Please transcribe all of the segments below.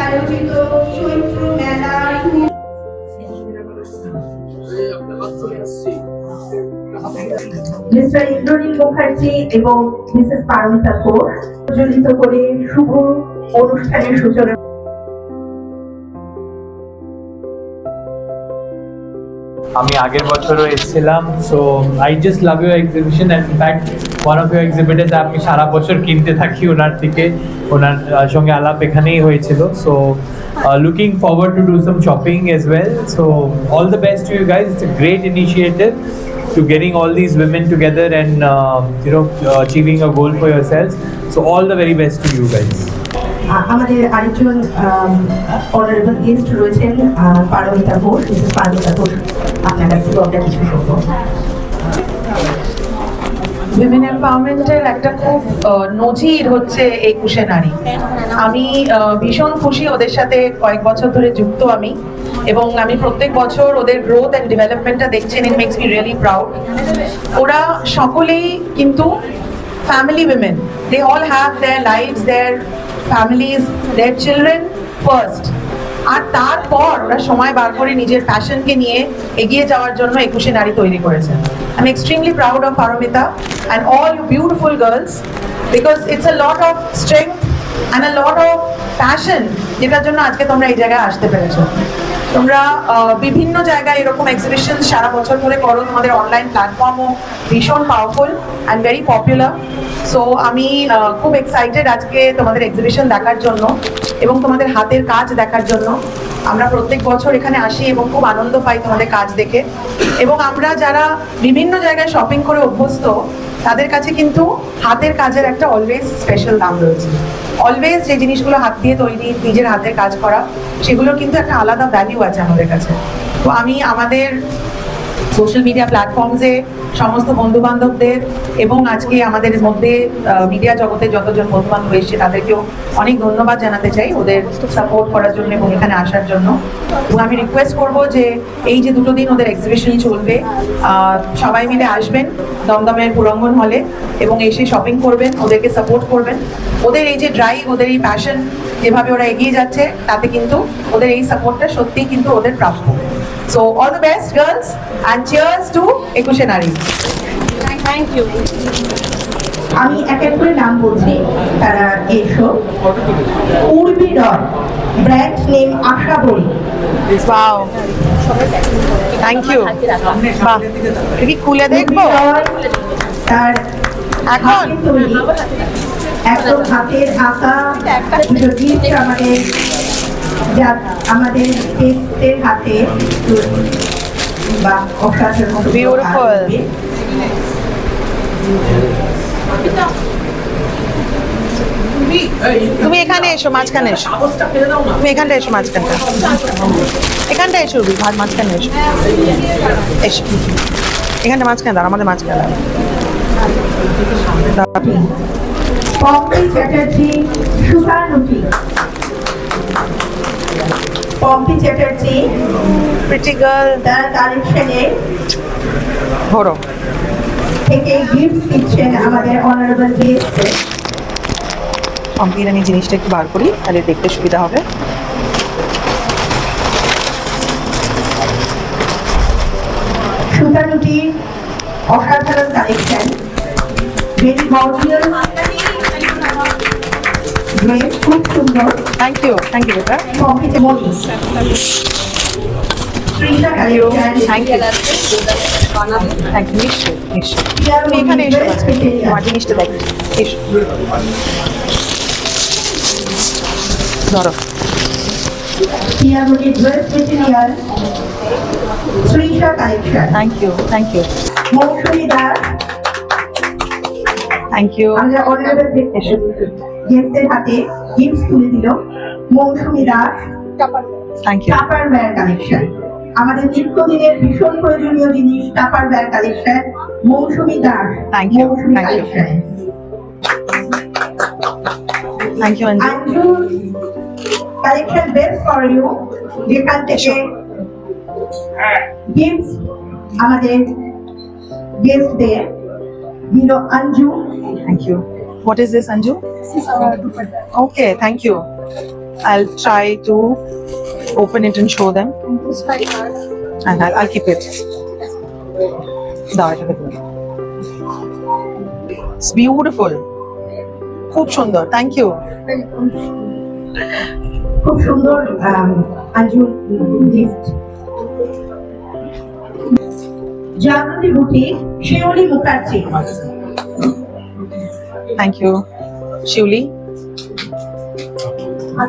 আয়োজিত চৈত্র মেলা মিস্টার ইন্দ্রনীল মুখার্জি এবং মিসেস পারমিতা ঘোষ প্রজ্বলিত করে শুভ অনুষ্ঠানের সূচনা। আমি আগের বছরও এসেছিলাম, so I just love your exhibition and in fact one of your exhibitors আমি সারা বছর কিনতে থাকি ওনার থেকে, ওনার সঙ্গে আলাপ এখানেই হয়েছিল। So looking forward to do some shopping as well. So all the best to you guys. It's a great initiative to getting all these women together and achieving a goal for yourselves. So all the very best to you guys. আমাদের আরেকজন honourable guest রয়েছেন Paromita Ghosh, Mrs Paromita Ghosh, আপনার কাছ থেকে আমরা কিছু শুনবো। Women এম্পাওয়ারমেন্টের একটা খুব নজির হচ্ছে 21শে নারী। আমি ভীষণ খুশি ওদের সাথে কয়েক বছর ধরে যুক্ত আমি, এবং আমি প্রত্যেক বছর ওদের গ্রোথ অ্যান্ড ডেভেলপমেন্টটা দেখছেন। It makes me really proud. ওরা সকলেই কিন্তু family women, they all have their lives, their families, their children first, আর তারপর ওরা সময় বার করে নিজের প্যাশনকে নিয়ে এগিয়ে যাওয়ার জন্য 21শে নারী তৈরি করেছেন। I am extremely proud of Paramita and all you beautiful girls, because it's a lot of strength and a lot of passion যেটার জন্য আজকে তোমরা এই জায়গায় আসতে পেরেছো। তোমরা বিভিন্ন জায়গায় এরকম এক্সিবিশন সারা বছর ধরে করো, তোমাদের অনলাইন প্ল্যাটফর্মও ভীষণ powerful and very popular. So আমি খুব এক্সাইটেড আজকে তোমাদের এক্সিবিশন দেখার জন্য এবং তোমাদের হাতের কাজ দেখার জন্য। আমরা প্রত্যেক বছর এখানে আসি এবং খুব আনন্দ পাই তোমাদের কাজ দেখে, এবং আমরা যারা বিভিন্ন জায়গায় শপিং করে অভ্যস্ত তাদের কাছে কিন্তু হাতের কাজের একটা অলওয়েজ স্পেশাল দাম রয়েছে। অলওয়েজ যে জিনিসগুলো হাত দিয়ে তৈরি, নিজের হাতের কাজ করা, সেগুলোর কিন্তু একটা আলাদা ভ্যালিউ আছে আমাদের কাছে। তো আমি আমাদের সোশ্যাল মিডিয়া প্ল্যাটফর্মসে সমস্ত বন্ধু বান্ধবদের এবং আজকে আমাদের মধ্যে মিডিয়া জগতে যতজন বন্ধু বান্ধব এসেছে তাদেরকেও অনেক ধন্যবাদ জানাতে চাই ওদের সাপোর্ট করার জন্য এবং এখানে আসার জন্য। এবং আমি রিকোয়েস্ট করব যে এই যে দুটো দিন ওদের এক্সিবিশন চলবে, সবাই মিলে আসবেন দমদমের পুরঙ্গন হলে এবং এসে শপিং করবেন, ওদেরকে সাপোর্ট করবেন। ওদের এই যে ড্রাইভ, ওদের এই প্যাশন, যেভাবে ওরা এগিয়ে যাচ্ছে, তাতে কিন্তু ওদের এই সাপোর্টটা সত্যিই কিন্তু ওদের প্রাপ্য। So all the best girls and cheers to 21শে নারী। Thank you. আমি এক এক করে নাম বলছি, তারা এসো। উর্বি রয়, ব্র্যান্ড নেম আশা বড়ি। Wow, thank you. বাহ, কি খুলে দেখবো তার এখন? তৈরি একদম হাতের আঁকা গিফট আমাদের, যা আমাদের টেস্টের হাতে বা অসাধারণ মতো বিউটিফুল। তুমি এখানে এসো, মাঝখানে এসো, তুমি এখানটা এসো, মাঝখানটা, এখানটা এসো, মাঝখানে এসো, এসো এখানটা মাঝখানে দাঁড়া, আমাদের মাঝখানে দাঁড়া। পম্পি চ্যাটার্জি সুতানুটি, পম্পি চ্যাটার্জি প্রিটি গার্ল তার কালেকশনে ধরো থেকে গিফট দিচ্ছেন আমাদের অনারেবল গেস্ট। পম্পির আমি জিনিসটা একটু বার করি, তাহলে দেখতে সুবিধা হবে। সুতানুটি অসাধারণ কালেকশন, ভেরি মডিউলার ড্রেস, খুব সুন্দর। থ্যাংক ইউ বেটা। পম্পিতে model Sreeja collection, thank you, নিশ্চয়ই নিশ্চয়ই। তুমি এখানে এসো, তোমার জিনিসটা দেখ, এসো ধরো। পিয়াগোটি dress material, Sreeja collection. Thank you Mousumi Das, thank you. আমরা অনারেবল গেস্টের হাতে গিফট তুলে দিল Mousumi Das, thank you. Tupperware collection, আমাদের নিত্যদিনের ভীষণ প্রয়োজনীয় জিনিস Tupperware collection, Mousumi Das. Thank you. Mousumi Thank you. Collection. Thank you Anju. Anju collection best for you, যেখান থেকে গিফট আমাদের guest there. Anju. Thank you. What is this, Anju? This is our dupatta. Okay, thank you. I'll try to open it and show them, And this 5 cards. and I'll keep it. It's beautiful. খুব সুন্দর. Thank you. খুব সুন্দর Anju gift. Jagarani boutique, Shiuli Mukherjee. Thank you. Shiuli.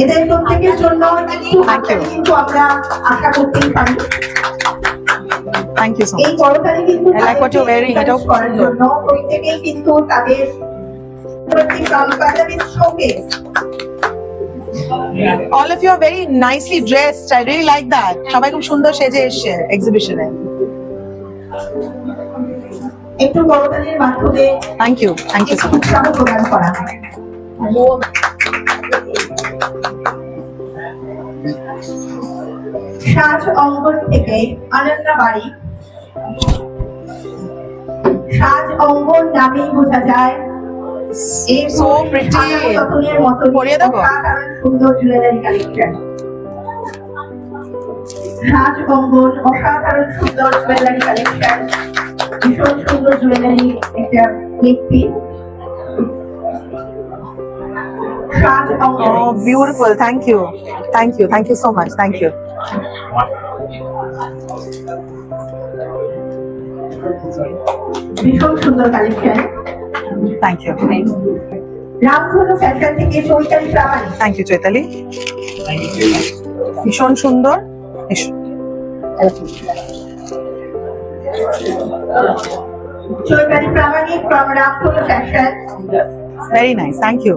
এদের প্রত্যেকের জন্য একটু হাততালি কিন্তু আমরা আশা করতেই পারি। Thank you so এই much. করতালি কিন্তু I like what you're wearing. এটাও করার জন্য প্রত্যেকেই কিন্তু তাদের showcase. All of you are very nicely dressed. I really like that. সবাই খুব সুন্দর সেজে এসেছে এক্সিবিশনে। একটু করতালির মাধ্যমে Thank you so much. উৎসাহ প্রদান করা। সাজ অঙ্গন থেকে অনন্যা বাড়ি। সাজ অঙ্গন নামেই বোঝা যায় এই So pretty. পতনের মতো পরিয়ে দেবো? অসাধারণ সুন্দর জুয়েলারি কালেকশন। সাজ অঙ্গন অসাধারণ সুন্দর জুয়েলারি কালেকশন, ভীষণ সুন্দর জুয়েলারি একটা নেক পিস। সাজ অঙ্গন Oh, beautiful. Thank you so much. Thank you. ভীষণ সুন্দর কালেকশন। Thank you. রামধনু ফ্যাশন থেকে চৈতালি প্রামাণিক। Thank you, Chaitali. ভীষণ সুন্দর। এসো। চৈতালি প্রামাণিক from রামধনু fashion. Very nice. Thank you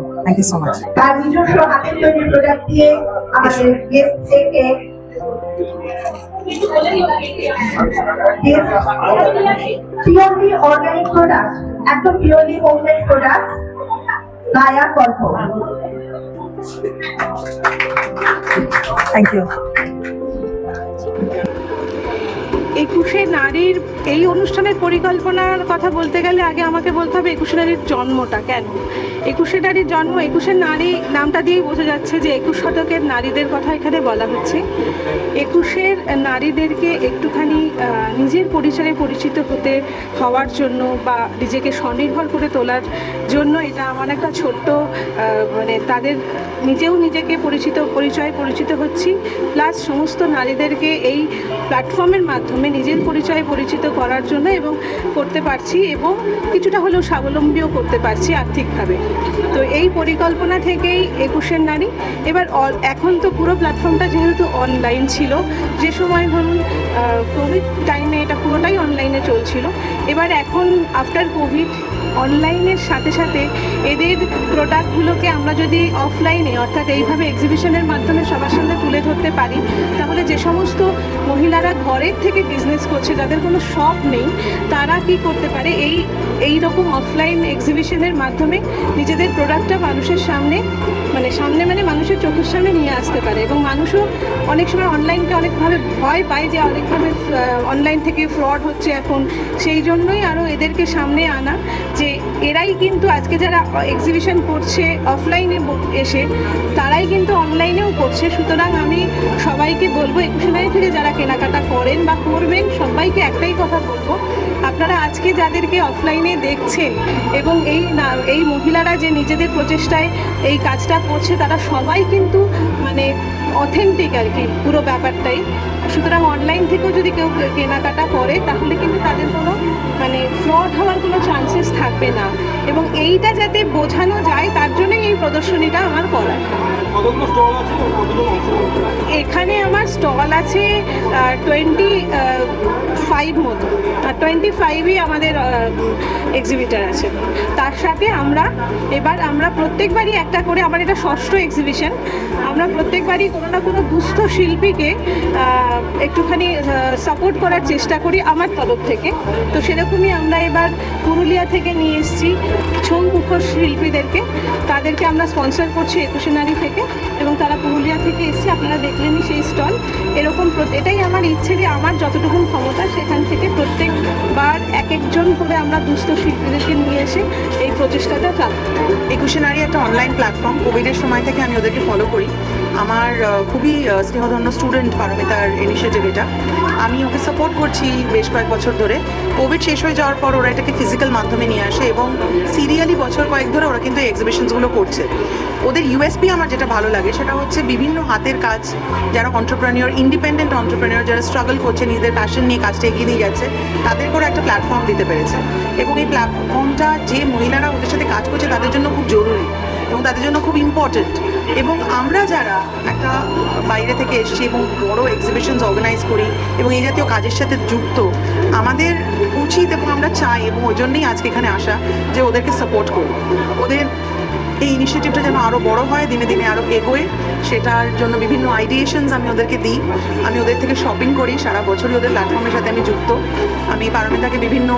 so much. তার নিজস্ব হাতের তৈরি প্রোডাক্ট দিয়ে আমাদের গেস্ট থেকে পিওরলি অর্গানিক প্রোডাক্ট, একদম পিওরলি হোমমেড প্রোডাক্ট গায়া কল্প। Thank you. 21শে নারীর এই অনুষ্ঠানের পরিকল্পনার কথা বলতে গেলে আগে আমাকে বলতে হবে 21শে নারীর জন্মটা কেন। 21শে নারীর জন্ম, 21শে নারী নামটা দিয়েই বোঝা যাচ্ছে যে 21 শতকের নারীদের কথা এখানে বলা হচ্ছে। 21শের নারীদেরকে একটুখানি নিজের পরিচয়ে পরিচিত হওয়ার জন্য বা নিজেকে স্বনির্ভর করে তোলার জন্য এটা আমার একটা ছোট্ট মানে তাদের নিজেকে পরিচিত হচ্ছি, প্লাস সমস্ত নারীদেরকে এই প্ল্যাটফর্মের মাধ্যমে নিজের পরিচয় পরিচিত করার জন্য এবং করতে পারছি এবং কিছুটা হলেও স্বাবলম্বীও করতে পারছি আর্থিকভাবে। তো এই পরিকল্পনা থেকেই 21শের নারী। এবার এখন তো পুরো প্ল্যাটফর্মটা যেহেতু অনলাইন ছিল, যে সময় ধরুন কোভিড টাইমে এটা পুরোটাই অনলাইনে চলছিল, এবার এখন আফটার কোভিড অনলাইনের সাথে সাথে এদের প্রোডাক্টগুলোকে আমরা যদি অফলাইনে অর্থাৎ এইভাবে এক্সিবিশনের মাধ্যমে সবার সামনে তুলে ধরতে পারি, তাহলে যে সমস্ত মহিলারা ঘরের থেকে বিজনেস করছে, যাদের কোনো শপ নেই, তারা কি করতে পারে এই রকম অফলাইন এক্সিবিশনের মাধ্যমে নিজেদের প্রোডাক্টটা মানুষের সামনে মানে মানুষের চোখের সামনে নিয়ে আসতে পারে। এবং মানুষও অনেক সময় অনলাইনকে অনেকভাবে ভয় পায় যে অনেকভাবে অনলাইন থেকে ফ্রড হচ্ছে এখন, সেই জন্যই আরও এদেরকে সামনে আনা যে এরাই কিন্তু আজকে যারা এক্সিবিশন করছে অফলাইনে এসে, তারাই কিন্তু অনলাইনেও করছে। সুতরাং আমি সবাইকে বলবো 21শে নারী থেকে যারা কেনাকাটা করেন বা করবেন, সবাইকে একটাই কথা বলবো, আপনারা আজকে যাদেরকে অফলাইনে দেখছেন এবং এই মহিলারা যে নিজেদের প্রচেষ্টায় এই কাজটা করছে, তারা সবাই কিন্তু মানে অথেন্টিক আর কি পুরো ব্যাপারটাই। সুতরাং অনলাইন থেকেও যদি কেউ কেনাকাটা করে তাহলে কিন্তু তাদের কোনো মানে ফ্রড হওয়ার কোনো চান্সেস থাকবে না, এবং এইটা যাতে বোঝানো যায় তার জন্যই এই প্রদর্শনীটা আমার করা। এখানে আমার স্টল আছে 25 মতো, আর 25ই আমাদের এক্সিবিটার আছে। তার সাথে আমরা প্রত্যেকবারই একটা করে, আমার এটা 6ষ্ঠ এক্সিবিশন, আমরা প্রত্যেকবারই কোনো না কোনো দুস্থ শিল্পীকে একটুখানি সাপোর্ট করার চেষ্টা করি আমার তরফ থেকে। তো সেরকমই আমরা এবার পুরুলিয়া থেকে নিয়ে এসেছি ছৌ মুখোশ শিল্পীদেরকে, তাদেরকে আমরা স্পন্সর করছি 21শে নারী থেকে, এবং তারা পুরুলিয়া থেকে এসেছে, আপনারা দেখলেনই সেই স্টল। এরকম এটাই আমার ইচ্ছে যে আমার যতটুকু ক্ষমতা সেখান থেকে প্রত্যেকবার এবার এক একজন করে আমরা দুস্থ শিল্পীদেরকে নিয়ে এসে এই প্রচেষ্টাটা চালাবো। একুশে নারী একটা অনলাইন প্ল্যাটফর্ম। কোভিডের সময় থেকে আমি ওদেরকে ফলো করি। আমার খুবই স্নেহধন্য স্টুডেন্ট পারমিতার ইনিশিয়েটিভ এটা। আমি ওকে সাপোর্ট করছি বেশ কয়েক বছর ধরে। কোভিড শেষ হয়ে যাওয়ার পর ওরা এটাকে ফিজিক্যাল মাধ্যমে নিয়ে আসে এবং সিরিয়ালি বছর কয়েক ধরে ওরা কিন্তু এই এক্সিবিশনসগুলো করছে। ওদের ইউএসপি আমার যেটা ভালো লাগে সেটা হচ্ছে বিভিন্ন হাতের কাজ, যারা অন্টারপ্রেনিয়র, ইন্ডিপেন্ডেন্ট অন্টারপ্রেনিয়র, যারা স্ট্রাগল করছে, নিজেদের প্যাশন নিয়ে কাজটা এগিয়ে নিয়ে যাচ্ছে, তাদের করে একটা প্ল্যাটফর্ম দিতে পেরেছে। এবং এই প্ল্যাটফর্মটা যে মহিলারা ওদের সাথে কাজ করছে তাদের জন্য খুব জরুরি এবং তাদের জন্য খুব ইম্পর্টেন্ট। এবং আমরা যারা একটা বাইরে থেকে এসেছি এবং বড় এক্সিবিশনস অর্গানাইজ করি এবং এই জাতীয় কাজের সাথে যুক্ত, আমাদের উচিত এবং আমরা চাই এবং ওই জন্যই আজকে এখানে আসা যে ওদেরকে সাপোর্ট করি, ওদের এই ইনিশিয়েটিভটা যেন আরও বড় হয়, দিনে দিনে আরও এগোয়, সেটার জন্য বিভিন্ন আইডিয়েশনস আমি ওদেরকে দিই। আমি ওদের থেকে শপিং করি, সারা বছরই ওদের প্ল্যাটফর্মের সাথে আমি যুক্ত। আমি পারমিতাকে বিভিন্ন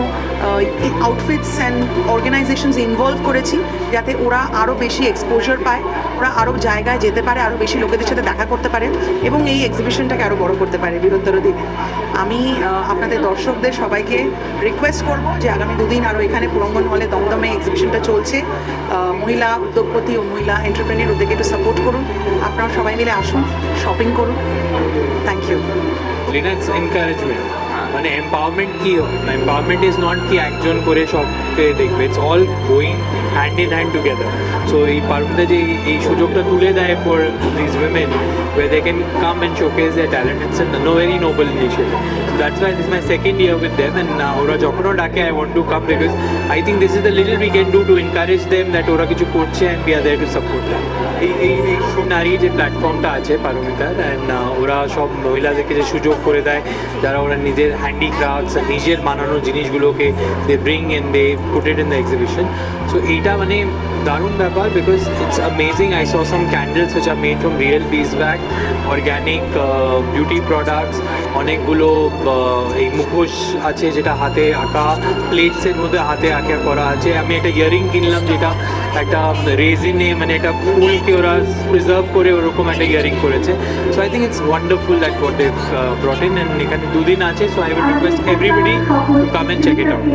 আউটফিটস অ্যান্ড অর্গানাইজেশনস ইনভলভ করেছি যাতে ওরা আরও বেশি এক্সপোজার পায়, ওরা আরও জায়গায় যেতে পারে, আরও বেশি লোকেদের সাথে দেখা করতে পারে এবং এই এক্সিবিশনটাকে আরও বড় করতে পারে বৃহত্তর দিনে। আমি আপনাদের দর্শকদের সবাইকে রিকোয়েস্ট করব যে আগামী দুদিন আরও এখানে পুরঙ্গন হলে দমদমে এক্সিবিশনটা চলছে। মহিলা উদ্যোগপতি ও মহিলা এন্টারপ্রেনিয়র ওদেরকে একটু সাপোর্ট করুন। আপনারা সবাই মিলে আসুন, শপিং করুন। Thank you. It's encouragement, মানে এম্পাওয়ারমেন্ট কি হয় না, এম্পাওয়ারমেন্ট ইজ নট কি একজন করে সবকে দেখবে, it's all going hand in hand together. So এই পারমিতা যে এই সুযোগটা তুলে দেয় for this women where they can come and showcase their talent, it's a very noble initiative. So that's why this is my second year with them, and ওরা যখনও ডাকে I want to come because I think this is the little we can do to encourage them that ওরা কিছু করছে and we are there to support them. এই নারী যে প্ল্যাটফর্মটা আছে পারমিতার, অ্যান্ড ওরা সব মহিলাদেরকে যে সুযোগ করে দেয় যারা ওরা নিজের হ্যান্ডিক্রাফটস, নিজের বানানো জিনিসগুলোকে they bring and they put it in the exhibition. So এইটা মানে দারুণ ব্যাপার because it's amazing. I saw some candles which are made from real beeswax, organic beauty products, অনেকগুলো এই মুখোশ আছে যেটা হাতে আঁকা, প্লেটসের মধ্যে হাতে আঁকা করা আছে। আমি একটা ইয়ারিং কিনলাম যেটা একটা রেজিনে, মানে একটা ফুলকে ওরা প্রিজার্ভ করে ওরকম একটা ইয়ারিং করেছে। So I think it's wonderful that what they brought in, and এখানে দুদিন আছে। So I will request everybody to come and check it out.